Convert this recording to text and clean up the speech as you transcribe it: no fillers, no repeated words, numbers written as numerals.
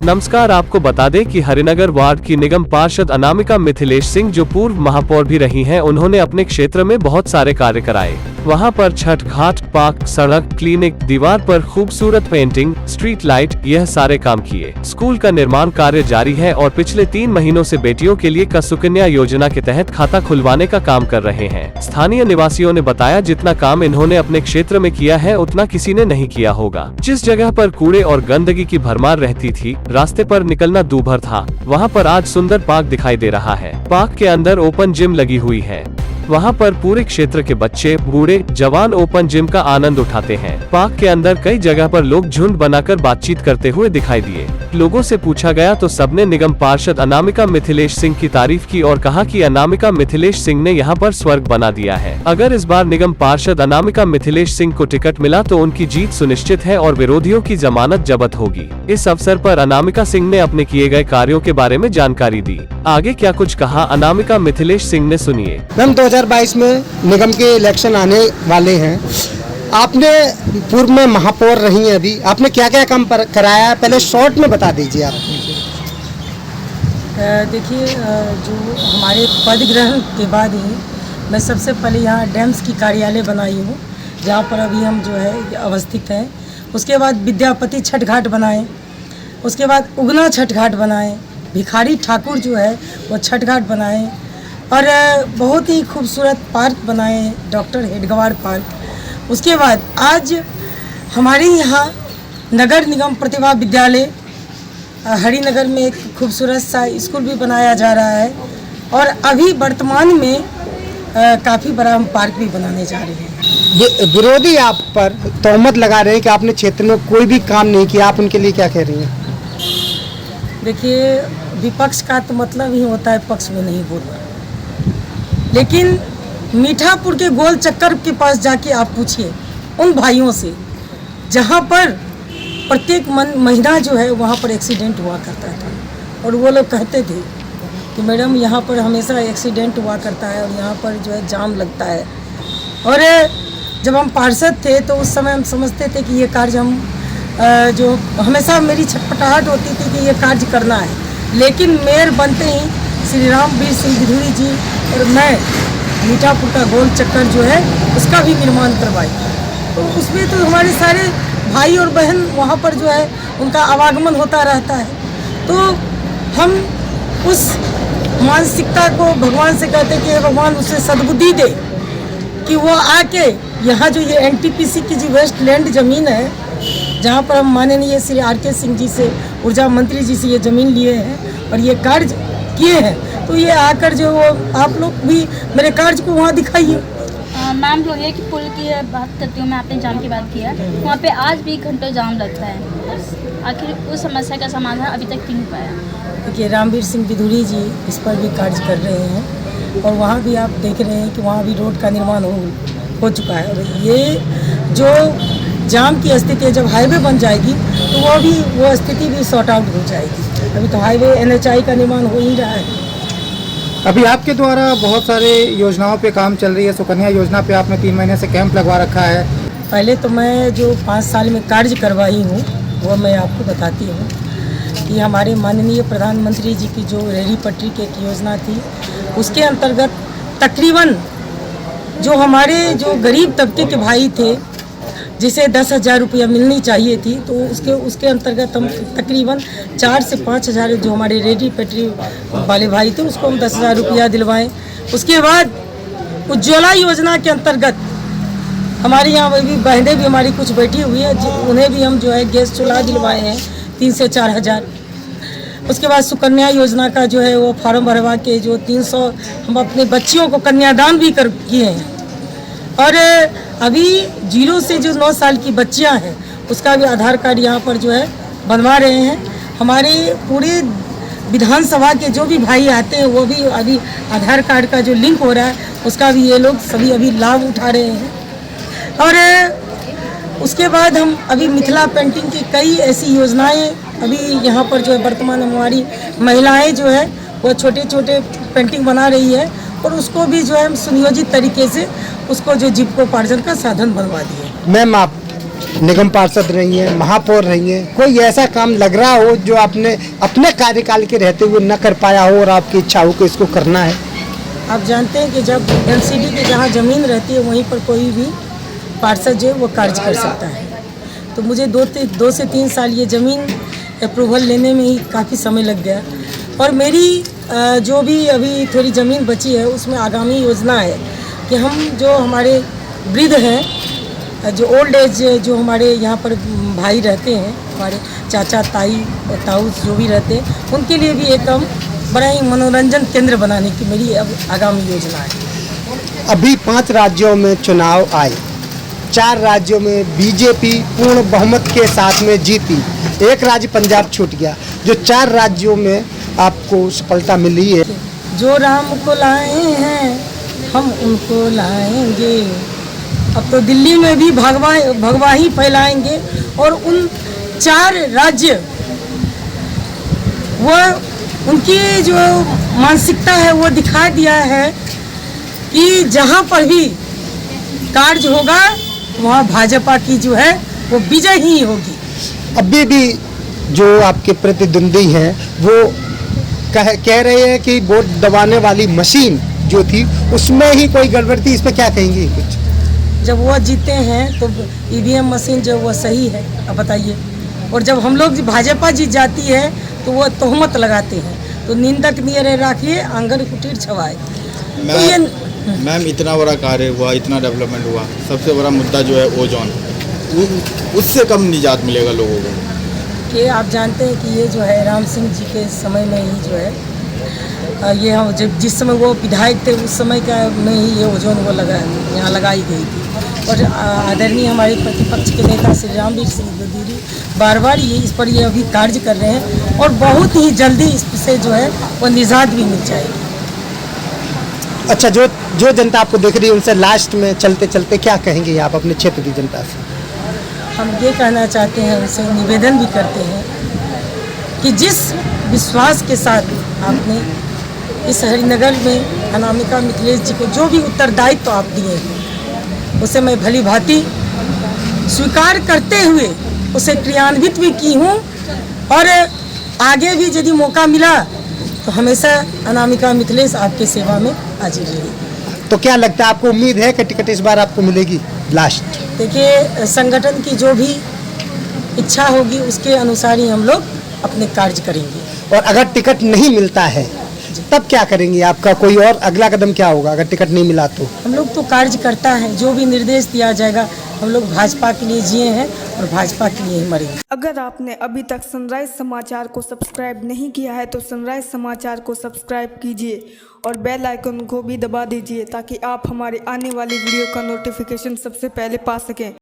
नमस्कार, आपको बता दें कि हरिनगर वार्ड की निगम पार्षद अनामिका मिथिलेश सिंह, जो पूर्व महापौर भी रही हैं, उन्होंने अपने क्षेत्र में बहुत सारे कार्य कराए। वहां पर छठ घाट, पार्क, सड़क, क्लिनिक, दीवार पर खूबसूरत पेंटिंग, स्ट्रीट लाइट, यह सारे काम किए। स्कूल का निर्माण कार्य जारी है और पिछले 3 महीनों से बेटियों के लिए सुकन्या योजना के तहत खाता खुलवाने का काम कर रहे हैं। स्थानीय निवासियों ने बताया, जितना काम इन्होंने अपने क्षेत्र में किया है उतना किसी ने नहीं किया होगा। जिस जगह पर कूड़े और गंदगी की भरमार रहती थी, रास्ते पर निकलना दूभर था, वहाँ पर आज सुंदर पार्क दिखाई दे रहा है। पार्क के अंदर ओपन जिम लगी हुई है। वहाँ पर पूरे क्षेत्र के बच्चे, बूढ़े, जवान ओपन जिम का आनंद उठाते हैं। पार्क के अंदर कई जगह पर लोग झुंड बनाकर बातचीत करते हुए दिखाई दिए। लोगों से पूछा गया तो सबने निगम पार्षद अनामिका मिथिलेश सिंह की तारीफ की और कहा कि अनामिका मिथिलेश सिंह ने यहाँ पर स्वर्ग बना दिया है। अगर इस बार निगम पार्षद अनामिका मिथिलेश सिंह को टिकट मिला तो उनकी जीत सुनिश्चित है और विरोधियों की जमानत जब्त होगी। इस अवसर पर अनामिका सिंह ने अपने किए गए कार्यों के बारे में जानकारी दी। आगे क्या कुछ कहा अनामिका मिथिलेश सिंह ने, सुनिए। 2022 में निगम के इलेक्शन आने वाले हैं। आपने पूर्व में महापौर रही हैं, अभी आपने क्या क्या काम कराया है, पहले शॉर्ट में बता दीजिए आप। देखिए, जो हमारे पद ग्रहण के बाद ही मैं सबसे पहले यहाँ डैम्स की कार्यालय बनाई हूँ, जहाँ पर अभी हम जो है अवस्थित हैं। उसके बाद विद्यापति छठ घाट बनाए, उसके बाद उगना छठ घाट बनाए, भिखारी ठाकुर जो है वो छठ घाट बनाए और बहुत ही खूबसूरत पार्क बनाए, डॉक्टर हेडगवार पार्क। उसके बाद आज हमारे यहाँ नगर निगम प्रतिभा विद्यालय हरिनगर में एक खूबसूरत सा स्कूल भी बनाया जा रहा है और अभी वर्तमान में काफ़ी बड़ा हम पार्क भी बनाने जा रहे हैं। विरोधी आप पर तोहमत लगा रहे हैं कि आपने क्षेत्र में कोई भी काम नहीं किया, आप उनके लिए क्या कह रही हैं? देखिए, विपक्ष का तो मतलब ही होता है पक्ष में नहीं बोलना, लेकिन मीठापुर के गोल चक्कर के पास जाके आप पूछिए उन भाइयों से जहाँ पर प्रत्येक महीना जो है वहाँ पर एक्सीडेंट हुआ करता था और वो लोग कहते थे कि मैडम यहाँ पर हमेशा एक्सीडेंट हुआ करता है और यहाँ पर जो है जाम लगता है। और जब हम पार्षद थे तो उस समय हम समझते थे कि ये कार्य हम जो हमेशा मेरी छटपटाहट होती थी कि ये कार्य करना है, लेकिन मेयर बनते ही श्री रामवीर सिंह बिधूरी जी और मैं मीठापुर का गोल चक्कर जो है उसका भी निर्माण करवाई। तो उसमें तो हमारे सारे भाई और बहन वहाँ पर जो है उनका आवागमन होता रहता है। तो हम उस मानसिकता को भगवान से कहते कि भगवान उसे सद्बुद्धि दे कि वो आके यहाँ जो ये NTPC की जो वेस्ट लैंड ज़मीन है, जहाँ पर हम माननीय श्री RK सिंह जी से, ऊर्जा मंत्री जी से ये ज़मीन लिए हैं और ये कार्य किए हैं, तो ये आकर जो आप लोग भी मेरे कार्य को वहाँ दिखाइए। मैम, जो है कि पुल की बात करती हूँ मैं, आपने जाम की बात किया, वहाँ पे आज भी घंटों जाम लगता है। आखिर उस समस्या का समाधान अभी तक नहीं हो पाया। देखिए, रामवीर सिंह बिधूरी जी इस पर भी कार्य कर रहे हैं और वहाँ भी आप देख रहे हैं कि वहाँ भी रोड का निर्माण हो चुका है। और ये जो जाम की स्थिति जब हाईवे बन जाएगी तो वो स्थिति भी सॉर्ट आउट हो जाएगी। अभी तो हाईवे NHI का निर्माण हो ही रहा है। अभी आपके द्वारा बहुत सारे योजनाओं पे काम चल रही है। सुकन्या योजना पे आपने 3 महीने से कैंप लगवा रखा है। पहले तो मैं जो 5 साल में कार्य करवाई हूँ वो मैं आपको बताती हूँ कि हमारे माननीय प्रधानमंत्री जी की जो रेहड़ी पटरी की एक योजना थी, उसके अंतर्गत तकरीबन जो हमारे जो गरीब तबके के भाई थे जिसे 10,000 रुपया मिलनी चाहिए थी, तो उसके अंतर्गत हम तकरीबन 4 से 5,000 जो हमारे रेहड़ी पटरी वाले भाई थे उसको हम 10,000 रुपया दिलवाएं। उसके बाद उज्ज्वला योजना के अंतर्गत हमारे यहाँ भी बहनें भी हमारी कुछ बैठी हुई है, उन्हें भी हम जो है गैस चूल्हा दिलवाए हैं 3 से 4,000। उसके बाद सुकन्या योजना का जो है वो फार्म भरवा के जो 300 हम अपने बच्चियों को कन्यादान भी किए हैं। और अभी 0 से जो 9 साल की बच्चियां हैं उसका भी आधार कार्ड यहाँ पर जो है बनवा रहे हैं। हमारे पूरे विधानसभा के जो भी भाई आते हैं वो भी अभी आधार कार्ड का जो लिंक हो रहा है उसका भी ये लोग सभी अभी लाभ उठा रहे हैं। और उसके बाद हम अभी मिथिला पेंटिंग की कई ऐसी योजनाएं अभी यहाँ पर जो है वर्तमान हमारी महिलाएं जो है वो छोटे छोटे पेंटिंग बना रही है और उसको भी जो है हम सुनियोजित तरीके से उसको जो जीविकोपार्जन का साधन बनवा दिए। मैम, आप निगम पार्षद रही हैं, महापौर रही हैं, कोई ऐसा काम लग रहा हो जो आपने अपने कार्यकाल के रहते हुए न कर पाया हो और आपकी इच्छा हो कि इसको करना है? आप जानते हैं कि जब एमसीडी के जहाँ ज़मीन रहती है वहीं पर कोई भी पार्षद जो है वो कार्य कर सकता है। तो मुझे 2 से 3 साल ये ज़मीन अप्रूवल लेने में ही काफ़ी समय लग गया। और मेरी जो भी अभी थोड़ी ज़मीन बची है उसमें आगामी योजना है कि हम जो हमारे वृद्ध हैं, जो ओल्ड एज जो हमारे यहाँ पर भाई रहते हैं, हमारे चाचा ताई और ताऊ जो भी रहते हैं, उनके लिए भी एक हम बड़ा ही मनोरंजन केंद्र बनाने की मेरी अब आगामी योजना है। अभी 5 राज्यों में चुनाव आए, 4 राज्यों में बीजेपी पूर्ण बहुमत के साथ में जीती, एक राज्य पंजाब छूट गया। जो 4 राज्यों में आपको सफलता मिली है, जो राम को लाए हैं हम उनको लाएंगे। अब तो दिल्ली में भी भगवा ही फैलाएंगे और उन 4 राज्य वो उनकी जो मानसिकता है वो दिखा दिया है कि जहाँ पर भी कार्य होगा वहाँ भाजपा की जो है वो विजय ही होगी। अभी भी जो आपके प्रतिद्वंदी हैं वो कह रहे हैं कि वोट दबाने वाली मशीन जो थी उसमें ही कोई गड़बड़ थी, इस पर क्या कहेंगे कुछ? जब वो जीते हैं तो ईवीएम मशीन जो वो सही है, अब बताइए। और जब हम लोग भाजपा जीत जाती है तो वो तोहमत लगाते हैं, तो निंदक नियर राखिए आंगन कुटीर छवाए। तो ये मैम इतना बड़ा कार्य हुआ, इतना डेवलपमेंट हुआ, सबसे बड़ा मुद्दा जो है ओजोन, उससे कम निजात मिलेगा लोगों को। कि आप जानते हैं कि ये जो है राम सिंह जी के समय में ही जो है ये हम जब जिस समय वो विधायक थे उस समय का में ही ये ओजोन वो यहाँ लगाई गई थी। और आदरणीय हमारे प्रतिपक्ष के नेता श्री रामवीर सिंह दीदी बार इस पर ये अभी कार्य कर रहे हैं और बहुत ही जल्दी इससे जो है वो निजात भी मिल जाएगी। अच्छा, जो जनता आपको देख रही है उनसे लास्ट में चलते चलते क्या कहेंगे आप अपने क्षेत्र की जनता से? हम ये कहना चाहते हैं, उनसे निवेदन भी करते हैं कि जिस विश्वास के साथ आपने इस हरिनगर में अनामिका मिथिलेश जी को जो भी उत्तरदायित्व तो आप दिए हैं उसे मैं भली भांति स्वीकार करते हुए उसे क्रियान्वित भी की हूँ और आगे भी यदि मौका मिला तो हमेशा अनामिका मिथिलेश आपके सेवा में हाजिर रहेगी। तो क्या लगता है आपको, उम्मीद है कि टिकट इस बार आपको मिलेगी? लास्ट देखिए, संगठन की जो भी इच्छा होगी उसके अनुसार ही हम लोग अपने कार्य करेंगे। और अगर टिकट नहीं मिलता है तब क्या करेंगे? आपका कोई और अगला कदम क्या होगा अगर टिकट नहीं मिला तो? हम लोग तो कार्य करता है, जो भी निर्देश दिया जाएगा हम लोग भाजपा के लिए जिए हैं और भाजपा के लिए ही मरेंगे। अगर आपने अभी तक सनराइज समाचार को सब्सक्राइब नहीं किया है तो सनराइज समाचार को सब्सक्राइब कीजिए और बेल आइकन को भी दबा दीजिए ताकि आप हमारे आने वाली वीडियो का नोटिफिकेशन सबसे पहले पा सकें।